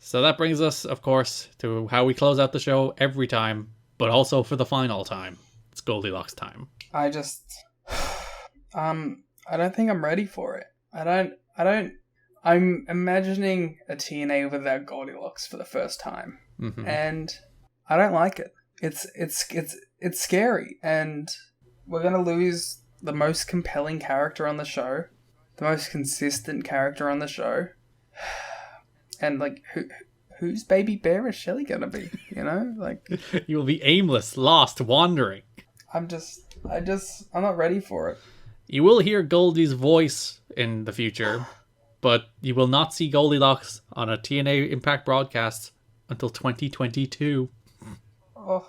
So that brings us, of course, to how we close out the show every time, but also for the final time. It's Goldylocks time. I just, I don't think I'm ready for it. I'm imagining a TNA without Goldylocks for the first time. Mm-hmm. And I don't like it. It's scary, and we're gonna lose the most compelling character on the show, the most consistent character on the show, and like whose baby bear is Shelly gonna be? You know, like you will be aimless, lost, wandering. I'm not ready for it. You will hear Goldie's voice in the future, but you will not see Goldylocks on a TNA Impact broadcast until 2022. Oh,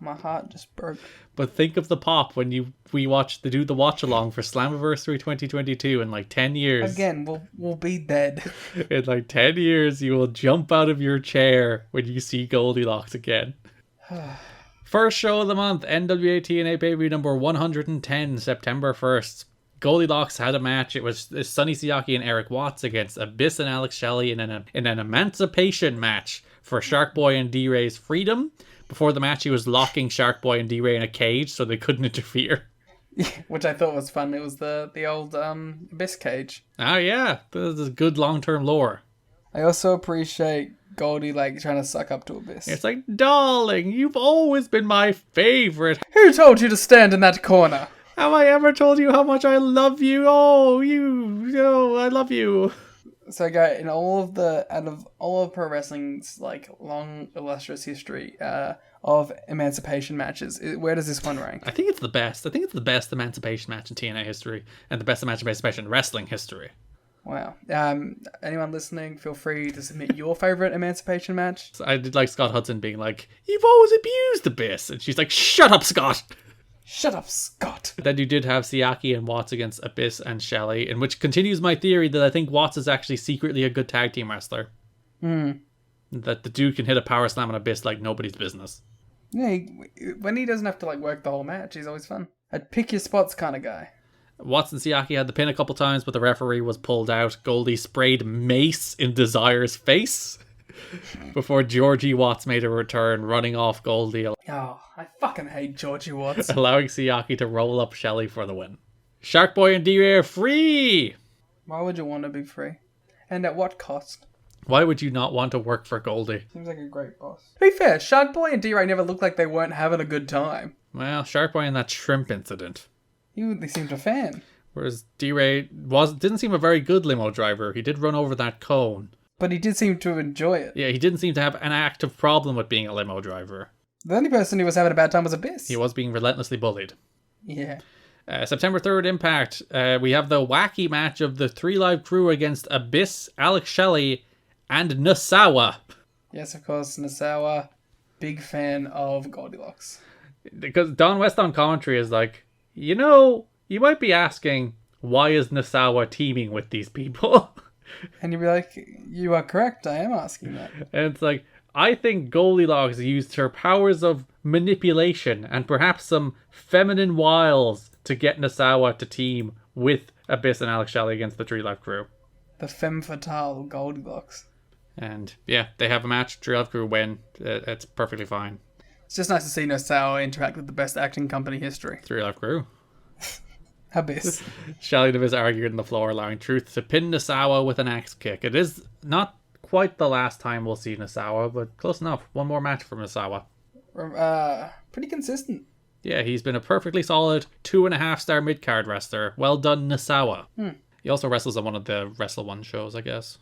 my heart just broke. But think of the pop when we do the watch along for Slammiversary 2022 in like 10 years. Again, we'll be dead. In like 10 years, you will jump out of your chair when you see Goldylocks again. First show of the month, NWA-TNA pay-per-view number 110, September 1st. Goldylocks had a match. It was Sonny Siaki and Eric Watts against Abyss and Alex Shelley in an emancipation match for Shark Boy and D-Ray's freedom. Before the match, he was locking Shark Boy and D-Ray in a cage so they couldn't interfere. Yeah, which I thought was fun. It was the old Abyss cage. Oh yeah, this is good long-term lore. I also appreciate Goldie like trying to suck up to Abyss. It's like, darling, you've always been my favorite. Who told you to stand in that corner? Have I ever told you how much I love you? Oh, I love you. So, guy, out of all of pro wrestling's like long illustrious history of emancipation matches, where does this one rank? I think it's the best. I think it's the best emancipation match in TNA history and the best emancipation in wrestling history. Wow. Anyone listening, feel free to submit your favorite emancipation match. So I did like Scott Hudson being like, "You've always abused Abyss," and she's like, "Shut up, Scott." Shut up, Scott. Then you did have Siaki and Watts against Abyss and Shelley, in which continues my theory that I think Watts is actually secretly a good tag team wrestler. That the dude can hit a power slam on Abyss like nobody's business. Yeah, when he doesn't have to like work the whole match, he's always fun. I'd pick your spots kind of guy. Watts and Siaki had the pin a couple times, but the referee was pulled out. Goldie sprayed mace in Desire's face before Georgie Watts made a return, running off Goldie. Oh, I fucking hate Georgie Watts. Allowing Siaki to roll up Shelley for the win. Shark Boy and D-Ray are free! Why would you want to be free? And at what cost? Why would you not want to work for Goldie? Seems like a great boss. To be fair, Shark Boy and D-Ray never looked like they weren't having a good time. Well, Shark Boy and that shrimp incident. They seemed a fan. Whereas D-Ray didn't seem a very good limo driver. He did run over that cone. But he did seem to enjoy it. Yeah, he didn't seem to have an active problem with being a limo driver. The only person who was having a bad time was Abyss. He was being relentlessly bullied. Yeah. September 3rd, Impact. We have the wacky match of the 3 Live Crew against Abyss, Alex Shelley, and Nasawa. Yes, of course, Nasawa. Big fan of Goldylocks. Because Don West on commentary is like, you might be asking, why is Nasawa teaming with these people? And you'd be like, you are correct, I am asking that. And it's like, I think Goldylocks used her powers of manipulation and perhaps some feminine wiles to get Nasawa to team with Abyss and Alex Shelley against the 3 Live Crew. The femme fatale Goldylocks. And yeah, they have a match. 3 Live Crew win. It's perfectly fine. It's just nice to see Nasawa interact with the best acting company history. 3 Live Crew. Abyss. Shelley and Abyss argued on the floor, allowing Truth to pin Nasawa with an axe kick. It is not quite the last time we'll see Nasawa, but close enough. One more match from Nasawa. Pretty consistent. Yeah, he's been a perfectly solid 2.5-star mid-card wrestler. Well done, Nasawa. He also wrestles on one of the Wrestle One shows, I guess.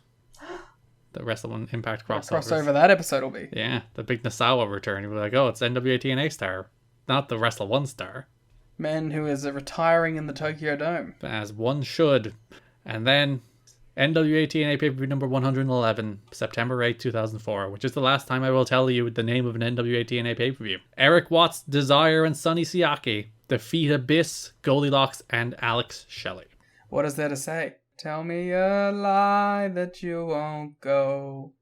The Wrestle One Impact crossovers. Crossover that episode will be. Yeah, the big Nasawa return. You'll be like, oh, it's NWA-TNA star, not the Wrestle One star. Man who is retiring in the Tokyo Dome. As one should. And then NWA-TNA pay-per-view number 111, September 8, 2004, which is the last time I will tell you the name of an NWA-TNA pay-per-view. Eric Watts, Desire, and Sonny Siaki defeat Abyss, Goldylocks, and Alex Shelley. What is there to say? Tell me a lie that you won't go.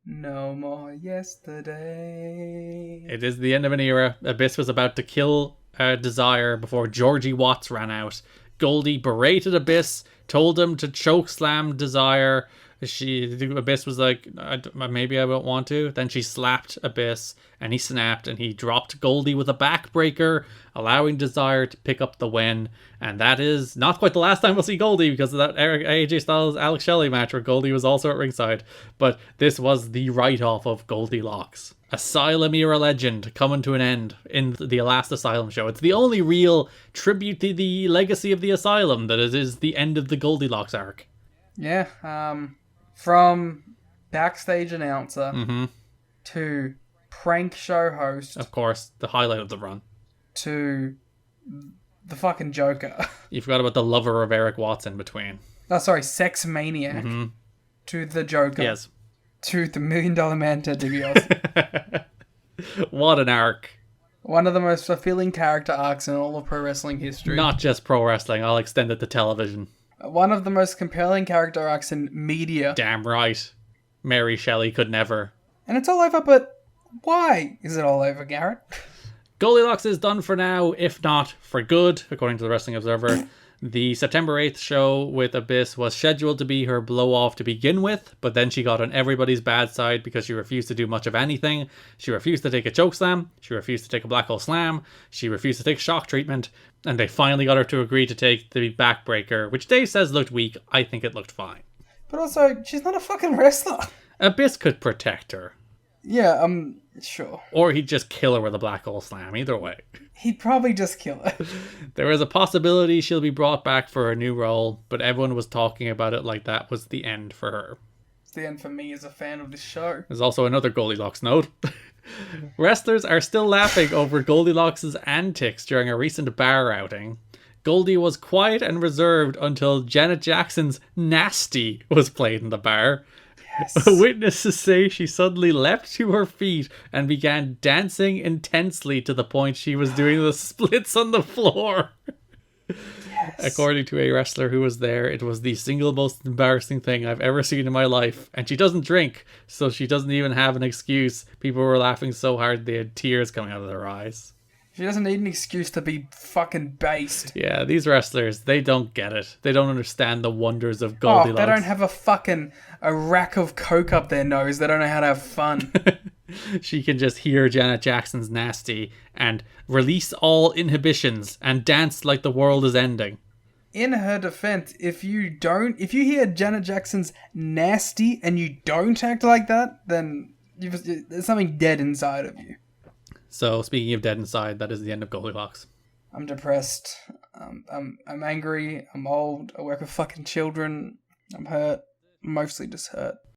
No more yesterday. It is the end of an era. Abyss was about to kill Desire before Georgie Watts ran out. Goldie berated Abyss, told him to choke slam Desire, Abyss was like, maybe I won't want to. Then she slapped Abyss, and he snapped, and he dropped Goldie with a backbreaker, allowing Desire to pick up the win. And that is not quite the last time we'll see Goldie, because of that AJ Styles Alex Shelley match where Goldie was also at ringside. But this was the write-off of Goldylocks. Asylum era legend coming to an end in the last Asylum show. It's the only real tribute to the legacy of the Asylum that it is the end of the Goldylocks arc. Yeah, from backstage announcer to prank show host. Of course, the highlight of the run. To the fucking Joker. You forgot about the lover of Eric Watts in between. Oh, sorry, sex maniac. To the Joker. Yes. To the $1 Million Man Ted DiBiase. What an arc. One of the most fulfilling character arcs in all of pro wrestling history. Not just pro wrestling, I'll extend it to television. One of the most compelling character arcs in media. Damn right. Mary Shelley could never. And it's all over, but why is it all over, Garrett? Goldylocks is done for now, if not for good, according to the Wrestling Observer. The September 8th show with Abyss was scheduled to be her blow-off to begin with, but then she got on everybody's bad side because she refused to do much of anything. She refused to take a chokeslam, she refused to take a black hole slam, she refused to take shock treatment, and they finally got her to agree to take the backbreaker, which Dave says looked weak. I think it looked fine. But also, she's not a fucking wrestler. Abyss could protect her. Yeah, sure. Or he'd just kill her with a black hole slam, either way. He'd probably just kill her. There is a possibility she'll be brought back for a new role, but everyone was talking about it like that was the end for her. It's the end for me as a fan of this show. There's also another Goldylocks note. Wrestlers are still laughing over Goldylocks' antics during a recent bar outing. Goldie was quiet and reserved until Janet Jackson's Nasty was played in the bar. Yes. Witnesses say she suddenly leapt to her feet and began dancing intensely to the point she was doing the splits on the floor. Yes. According to a wrestler who was there, it was the single most embarrassing thing I've ever seen in my life. And she doesn't drink, so she doesn't even have an excuse. People were laughing so hard they had tears coming out of their eyes. She doesn't need an excuse to be fucking based. Yeah, these wrestlers, they don't get it. They don't understand the wonders of Goldylocks. Oh, they don't have a rack of coke up their nose. They don't know how to have fun. She can just hear Janet Jackson's Nasty and release all inhibitions and dance like the world is ending. In her defense, if you hear Janet Jackson's Nasty and you don't act like that, then there's something dead inside of you. So, speaking of dead inside, that is the end of Goldylocks. I'm depressed. I'm angry. I'm old. I work with fucking children. I'm hurt. Mostly just hurt.